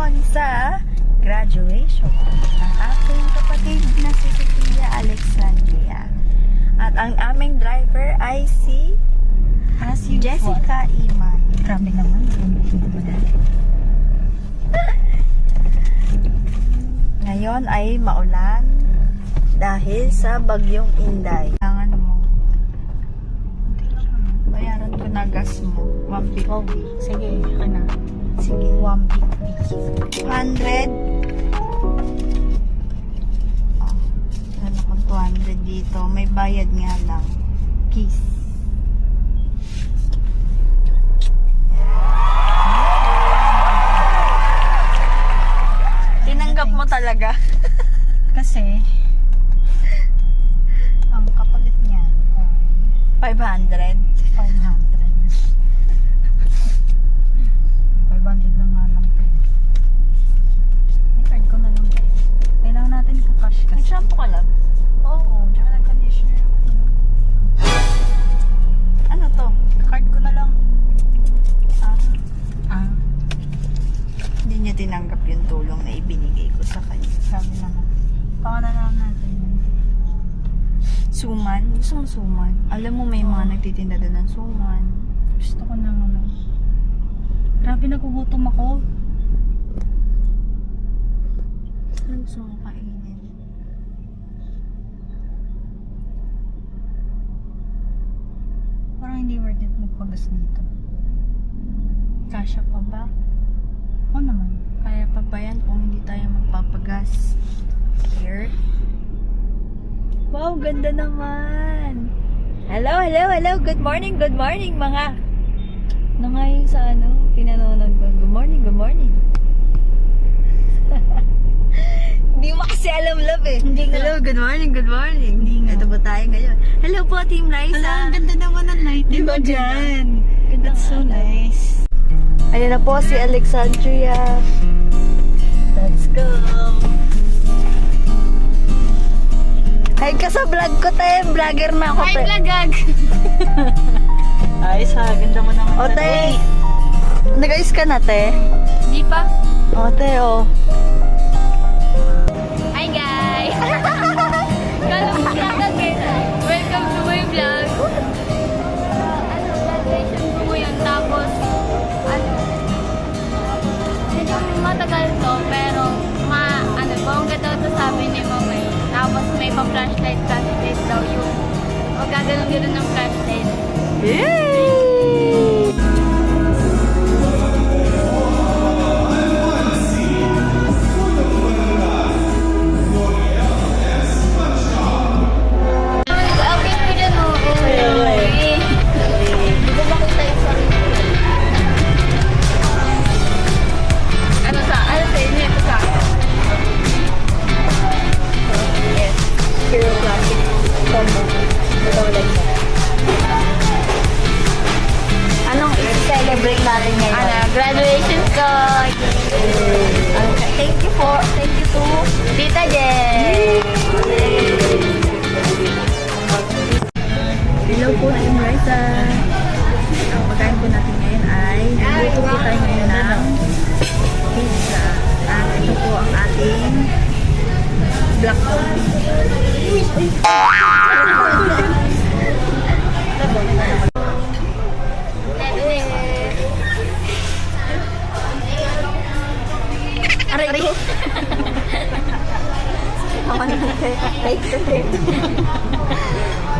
ngayon sa graduation ng aking kapatid na si Sofia Alexandria. At ang aming driver ay si Jessica Iman. Grabe naman. Ngayon ay maulan dahil sa bagyong Inday. Kailangan mo. Bayaran ko na gas mo. 150. Sige, ka na. Sige. 150. 200. Oh, wala akong 200 dito. May bayad nga lang. Kiss. Tinanggap mo talaga. Kasi, ang kapalit niya ay 500. 500. 500 lang nga lang. May card ko na lang. Kailangan natin ka-cash kasi. Nag-shampoo ka lang? Oo, tsaka nag-conditioner. Ano to? Card ko na lang. Ah, hindi niya tinanggap yung tulong na ibinigay ko sa kanya. Sabi naman. Pangalan lang natin yun. Suman? Gusto mo suman? Alam mo may mga nagtitinda doon ng suman. Gusto ko na ano. Grabe, nagugutom ako. Ano gusto mo kainin? Parang hindi worth it magpagas dito. Kasya pa ba? Oo naman. Kaya pa ba yan kung hindi tayo magpapagas? Here? Wow, ganda naman! Hello, hello, hello! Good morning mga! Ano nga yung sa pinanonood ko? Good morning, good morning! Hindi mo kasi alam, love eh. Hindi nga. Hello, good morning, good morning. Hindi nga. Ito po tayo ngayon. Hello po, Team Liza. Ala, ang ganda naman ng lighting mo dyan. That's so nice. Ayan na po si Alexandria. Let's go. Hi ka sa vlog ko, te. Vlogger na ako, Hi, te. vlogag! Ayos ha, ganda mo naman. O, te. Nag-ayos ka na, te. Di pa? O, te, o. Hi guys! Welcome to my vlog. Graduation ko ngayon, tapos medyo matagal to, pero bongga daw to sabi ni mama eh. Tapos may pa-flashlight daw yung gaganon-ganon ng flashlight. Yay! Okay ko dyan o. Hindi ko makita yung sarili. Ano sa inyo? Ito sa akin. Yes. Hero Classic combo. Ito ulit. Anong i-celebrate natin ngayon? Graduation ko. Okay. Thank you to Tita Jen. Hello po, Team Liza. Ang pagkain po natin ngayon ay luto po tayo ngayon ng pizza. At ito po ang ating black Aray ko! Take the tape.